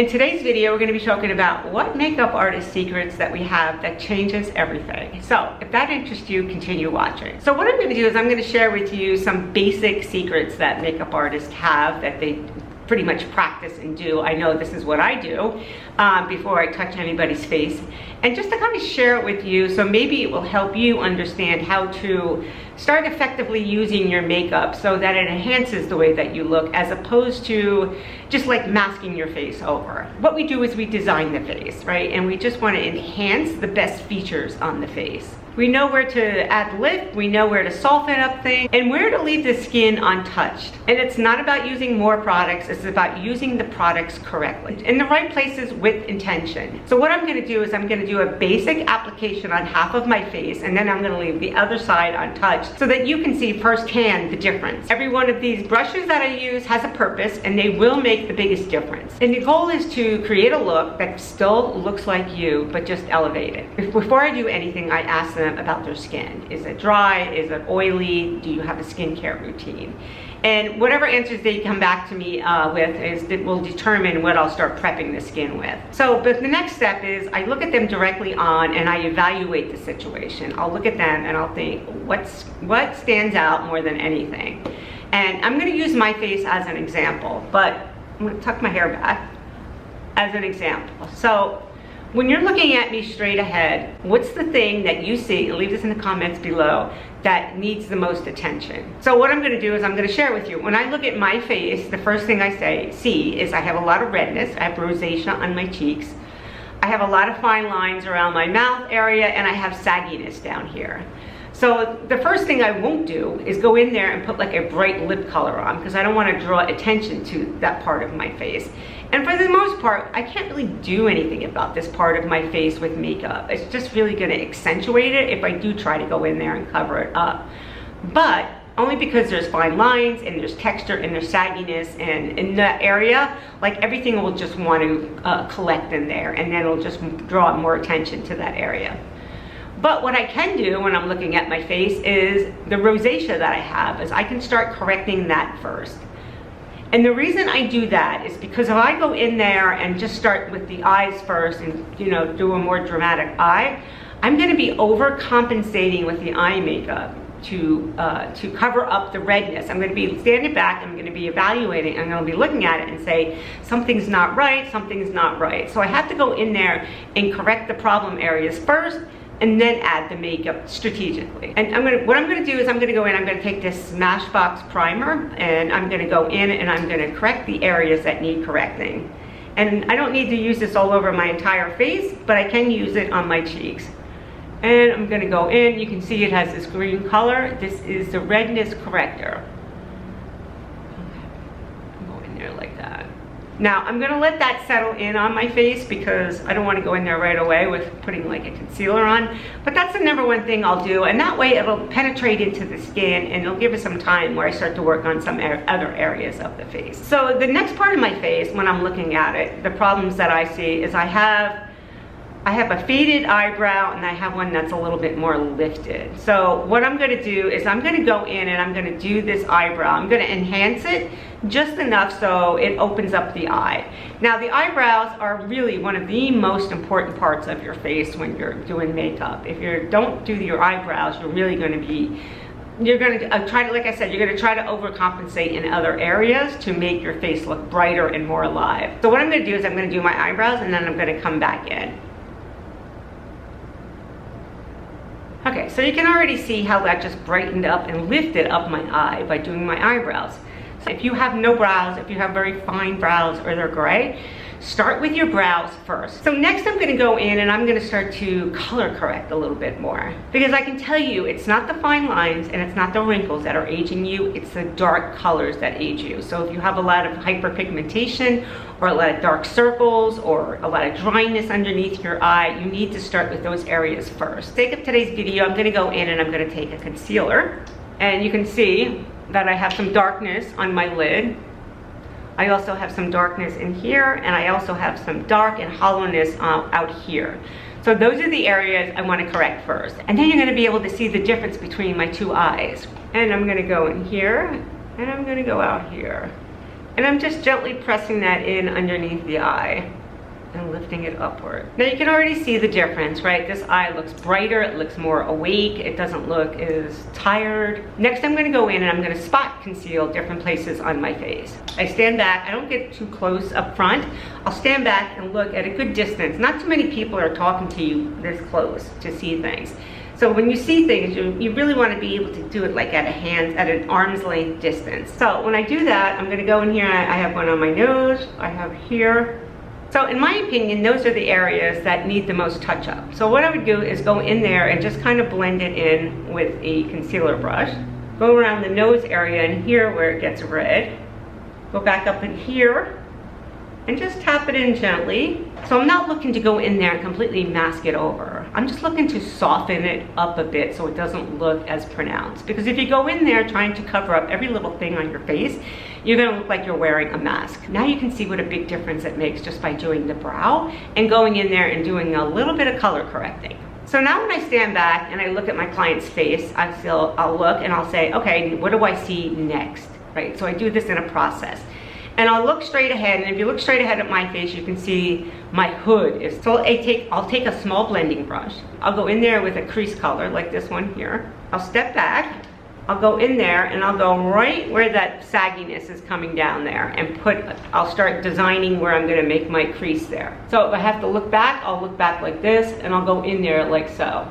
In today's video, we're going to be talking about what makeup artist secrets that we have that changes everything. So if that interests you, continue watching. So what I'm going to do is I'm going to share with you some basic secrets that makeup artists have that they pretty much practice and do. I know this is what I do before I touch anybody's face. And just to kind of share it with you, so maybe it will help you understand how to start effectively using your makeup so that it enhances the way that you look, as opposed to just like masking your face over. What we do is we design the face, right? And we just want to enhance the best features on the face. We know where to add lift, we know where to soften up things, and where to leave the skin untouched. And it's not about using more products, it's about using the products correctly, in the right places with intention. So what I'm gonna do is I'm gonna do a basic application on half of my face, and then I'm gonna leave the other side untouched so that you can see firsthand the difference. Every one of these brushes that I use has a purpose, and they will make the biggest difference. And the goal is to create a look that still looks like you, but just elevated. Before I do anything, I ask them about their skin. Is it dry? Is it oily? Do you have a skincare routine? And whatever answers they come back to me it will determine what I'll start prepping the skin with. So, but the next step is I look at them directly on and I evaluate the situation. I'll look at them and I'll think, what stands out more than anything? And I'm gonna use my face as an example, but I'm gonna tuck my hair back as an example. So, when you're looking at me straight ahead, what's the thing that you see, and leave this in the comments below, that needs the most attention? So what I'm gonna do is I'm gonna share with you. When I look at my face, the first thing I see is I have a lot of redness, I have rosacea on my cheeks, I have a lot of fine lines around my mouth area, and I have sagginess down here. So the first thing I won't do is go in there and put like a bright lip color on, because I don't want to draw attention to that part of my face. And for the most part, I can't really do anything about this part of my face with makeup. It's just really going to accentuate it if I do try to go in there and cover it up. But only because there's fine lines and there's texture and there's sagginess, and in that area, like everything will just want to collect in there, and then it'll just draw more attention to that area. But what I can do when I'm looking at my face is the rosacea that I have, is I can start correcting that first. And the reason I do that is because if I go in there and just start with the eyes first and, you know, do a more dramatic eye, I'm going to be overcompensating with the eye makeup to cover up the redness. I'm going to be standing back, I'm going to be evaluating, I'm going to be looking at it and say, something's not right, something's not right. So I have to go in there and correct the problem areas first, and then add the makeup strategically. And what I'm gonna do is I'm gonna go in, I'm gonna take this Smashbox primer, and I'm gonna go in and I'm gonna correct the areas that need correcting. And I don't need to use this all over my entire face, but I can use it on my cheeks. And I'm gonna go in, you can see it has this green color. This is the redness corrector. Go in there like that. Now, I'm gonna let that settle in on my face because I don't wanna go in there right away with putting like a concealer on, but that's the number one thing I'll do, and that way it'll penetrate into the skin and it'll give it some time where I start to work on some other areas of the face. So the next part of my face, when I'm looking at it, the problems that I see is I have a faded eyebrow and I have one that's a little bit more lifted. So what I'm gonna do is I'm gonna go in and I'm gonna do this eyebrow. I'm gonna enhance it just enough so it opens up the eye. Now the eyebrows are really one of the most important parts of your face when you're doing makeup. If you don't do your eyebrows, you're really gonna be, you're gonna try to, like I said, you're gonna try to overcompensate in other areas to make your face look brighter and more alive. So what I'm gonna do is I'm gonna do my eyebrows and then I'm gonna come back in. Okay, so you can already see how that just brightened up and lifted up my eye by doing my eyebrows. So if you have no brows, if you have very fine brows or they're gray, start with your brows first. So next I'm gonna go in and I'm gonna start to color correct a little bit more. Because I can tell you, it's not the fine lines and it's not the wrinkles that are aging you, it's the dark colors that age you. So if you have a lot of hyperpigmentation or a lot of dark circles or a lot of dryness underneath your eye, you need to start with those areas first. To take up today's video, I'm gonna go in and I'm gonna take a concealer. And you can see that I have some darkness on my lid. I also have some darkness in here, and I also have some dark and hollowness out here. So those are the areas I want to correct first. And then you're going to be able to see the difference between my two eyes. And I'm going to go in here, and I'm going to go out here. And I'm just gently pressing that in underneath the eye and lifting it upward. Now you can already see the difference, right? This eye looks brighter, it looks more awake, it doesn't look as tired. Next I'm gonna go in and I'm gonna spot conceal different places on my face. I stand back, I don't get too close up front. I'll stand back and look at a good distance. Not too many people are talking to you this close to see things. So when you see things, you really want to be able to do it like at an arm's length distance. So when I do that, I'm gonna go in here, I have one on my nose, I have here. So in my opinion, those are the areas that need the most touch up. So what I would do is go in there and just kind of blend it in with a concealer brush. Go around the nose area and here where it gets red. Go back up in here and just tap it in gently. So I'm not looking to go in there and completely mask it over. I'm just looking to soften it up a bit so it doesn't look as pronounced. Because if you go in there trying to cover up every little thing on your face, you're gonna look like you're wearing a mask. Now you can see what a big difference it makes just by doing the brow and going in there and doing a little bit of color correcting. So now when I stand back and I look at my client's face, I'll look and I'll say, okay, what do I see next, right? So I do this in a process. And I'll look straight ahead, and if you look straight ahead at my face, you can see my hood is, so I'll take a small blending brush. I'll go in there with a crease color like this one here. I'll step back, I'll go in there and I'll go right where that sagginess is coming down there and I'll start designing where I'm gonna make my crease there. So if I have to look back, I'll look back like this and I'll go in there like so.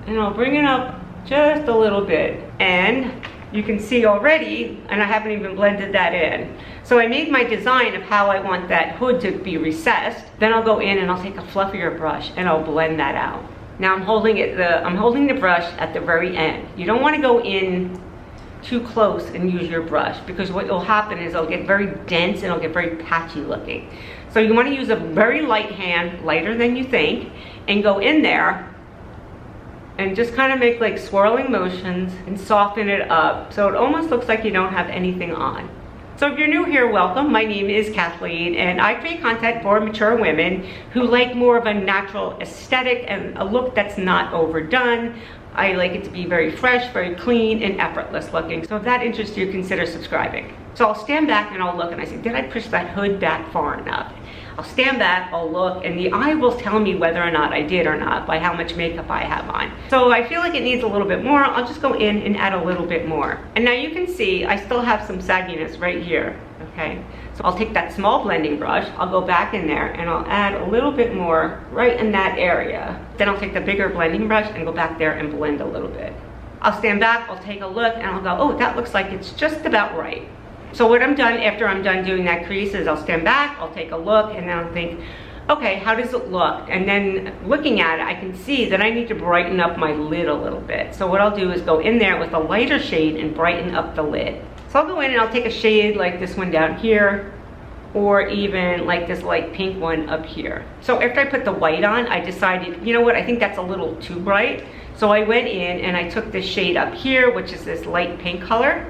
And I'll bring it up just a little bit, and you can see already, and I haven't even blended that in. So I made my design of how I want that hood to be recessed. Then I'll go in and I'll take a fluffier brush and I'll blend that out. Now I'm holding the brush at the very end. You don't want to go in too close and use your brush, because what will happen is it'll get very dense and it'll get very patchy looking. So you want to use a very light hand, lighter than you think, and go in there and just kind of make like swirling motions and soften it up so it almost looks like you don't have anything on. So if you're new here, welcome. My name is Kathleen and I create content for mature women who like more of a natural aesthetic and a look that's not overdone. I like it to be very fresh, very clean, and effortless looking. So if that interests you, consider subscribing. So I'll stand back and I'll look and I say, did I push that hood back far enough? I'll stand back, I'll look, and the eye will tell me whether or not I did or not by how much makeup I have on. So I feel like it needs a little bit more, I'll just go in and add a little bit more. And now you can see I still have some sagginess right here, okay? So I'll take that small blending brush, I'll go back in there and I'll add a little bit more right in that area. Then I'll take the bigger blending brush and go back there and blend a little bit. I'll stand back, I'll take a look, and I'll go, oh, that looks like it's just about right. So what I'm done after I'm done doing that crease is I'll stand back, I'll take a look, and then I'll think, okay, how does it look? And then looking at it, I can see that I need to brighten up my lid a little bit. So what I'll do is go in there with a lighter shade and brighten up the lid. So I'll go in and I'll take a shade like this one down here, or even like this light pink one up here. So after I put the white on, I decided, you know what, I think that's a little too bright. So I went in and I took this shade up here, which is this light pink color.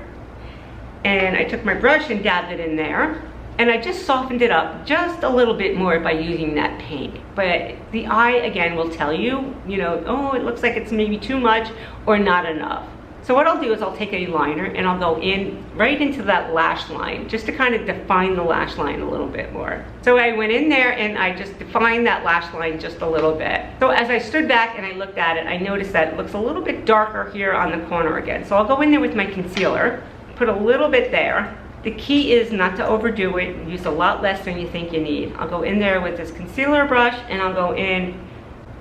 And I took my brush and dabbed it in there. And I just softened it up just a little bit more by using that pink. But the eye, again, will tell you, you know, oh, it looks like it's maybe too much or not enough. So what I'll do is I'll take a liner and I'll go in right into that lash line just to kind of define the lash line a little bit more. So I went in there and I just defined that lash line just a little bit. So as I stood back and I looked at it, I noticed that it looks a little bit darker here on the corner again. So I'll go in there with my concealer, put a little bit there. The key is not to overdo it, use a lot less than you think you need. I'll go in there with this concealer brush and I'll go in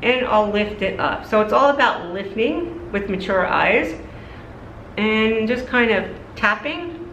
and I'll lift it up. So it's all about lifting with mature eyes and just kind of tapping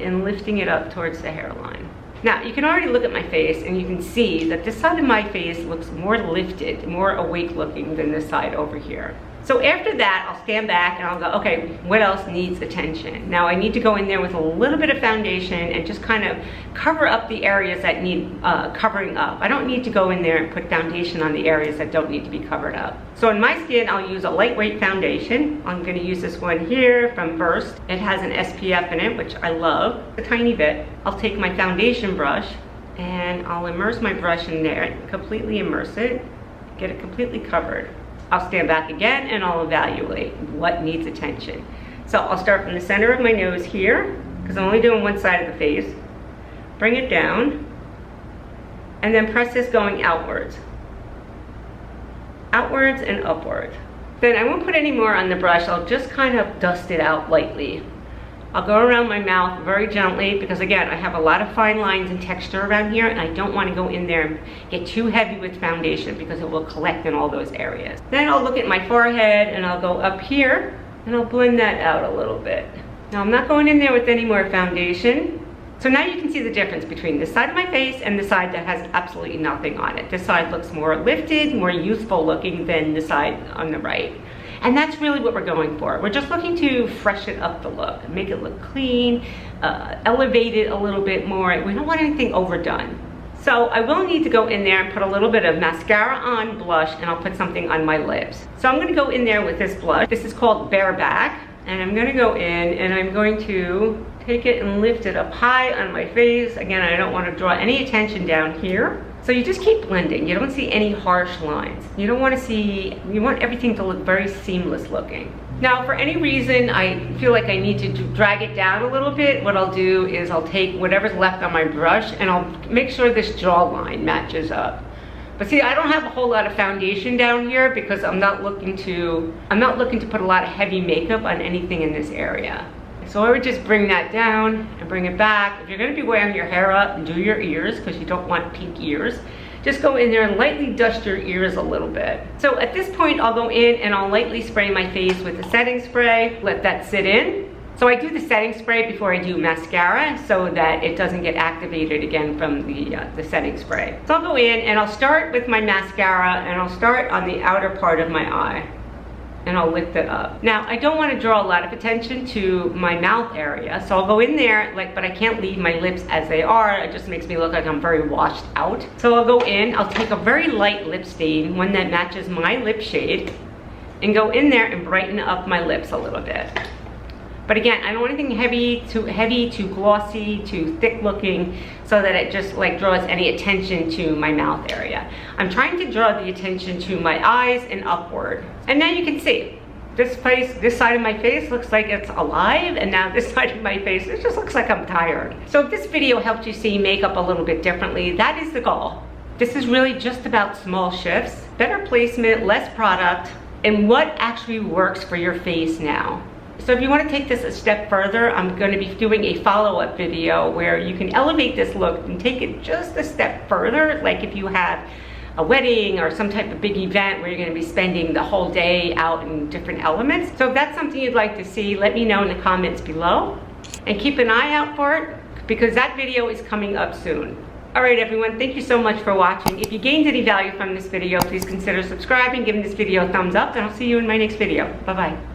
and lifting it up towards the hairline. Now you can already look at my face and you can see that this side of my face looks more lifted, more awake looking than this side over here. So after that, I'll stand back and I'll go, okay, what else needs attention? Now I need to go in there with a little bit of foundation and just kind of cover up the areas that need covering up. I don't need to go in there and put foundation on the areas that don't need to be covered up. So in my skin, I'll use a lightweight foundation. I'm gonna use this one here from Burst. It has an SPF in it, which I love, a tiny bit. I'll take my foundation brush and I'll immerse my brush in there, completely immerse it, get it completely covered. I'll stand back again and I'll evaluate what needs attention. So I'll start from the center of my nose here, because I'm only doing one side of the face. Bring it down, and then press this going outwards. Outwards and upwards. Then I won't put any more on the brush, I'll just kind of dust it out lightly. I'll go around my mouth very gently because again, I have a lot of fine lines and texture around here and I don't want to go in there and get too heavy with foundation because it will collect in all those areas. Then I'll look at my forehead and I'll go up here and I'll blend that out a little bit. Now I'm not going in there with any more foundation. So now you can see the difference between this side of my face and the side that has absolutely nothing on it. This side looks more lifted, more youthful looking than the side on the right. And that's really what we're going for. We're just looking to freshen up the look, make it look clean, elevate it a little bit more. We don't want anything overdone. So I will need to go in there and put a little bit of mascara on, blush, and I'll put something on my lips. So I'm gonna go in there with this blush. This is called Bareback. And I'm gonna go in and I'm going to take it and lift it up high on my face. Again, I don't want to draw any attention down here. So you just keep blending. You don't see any harsh lines. You don't want to see, you want everything to look very seamless looking. Now, for any reason I feel like I need to drag it down a little bit, what I'll do is I'll take whatever's left on my brush and I'll make sure this jawline matches up. But see, I don't have a whole lot of foundation down here because I'm not looking to put a lot of heavy makeup on anything in this area. So I would just bring that down and bring it back. If you're gonna be wearing your hair up and do your ears, because you don't want pink ears, just go in there and lightly dust your ears a little bit. So at this point, I'll go in and I'll lightly spray my face with the setting spray, let that sit in. So I do the setting spray before I do mascara so that it doesn't get activated again from the setting spray. So I'll go in and I'll start with my mascara and I'll start on the outer part of my eye and I'll lift it up. Now, I don't want to draw a lot of attention to my mouth area, so I'll go in there, but I can't leave my lips as they are. It just makes me look like I'm very washed out. So I'll go in, I'll take a very light lip stain, one that matches my lip shade, and go in there and brighten up my lips a little bit. But again, I don't want anything heavy, too glossy, too thick looking, so that it just like draws any attention to my mouth area. I'm trying to draw the attention to my eyes and upward. And now you can see, this side of my face looks like it's alive, and now this side of my face, it just looks like I'm tired. So if this video helped you see makeup a little bit differently, that is the goal. This is really just about small shifts, better placement, less product, and what actually works for your face now. So if you want to take this a step further, I'm going to be doing a follow-up video where you can elevate this look and take it just a step further, like if you have a wedding or some type of big event where you're going to be spending the whole day out in different elements. So if that's something you'd like to see, let me know in the comments below. And keep an eye out for it because that video is coming up soon. Alright everyone, thank you so much for watching. If you gained any value from this video, please consider subscribing, giving this video a thumbs up, and I'll see you in my next video. Bye-bye.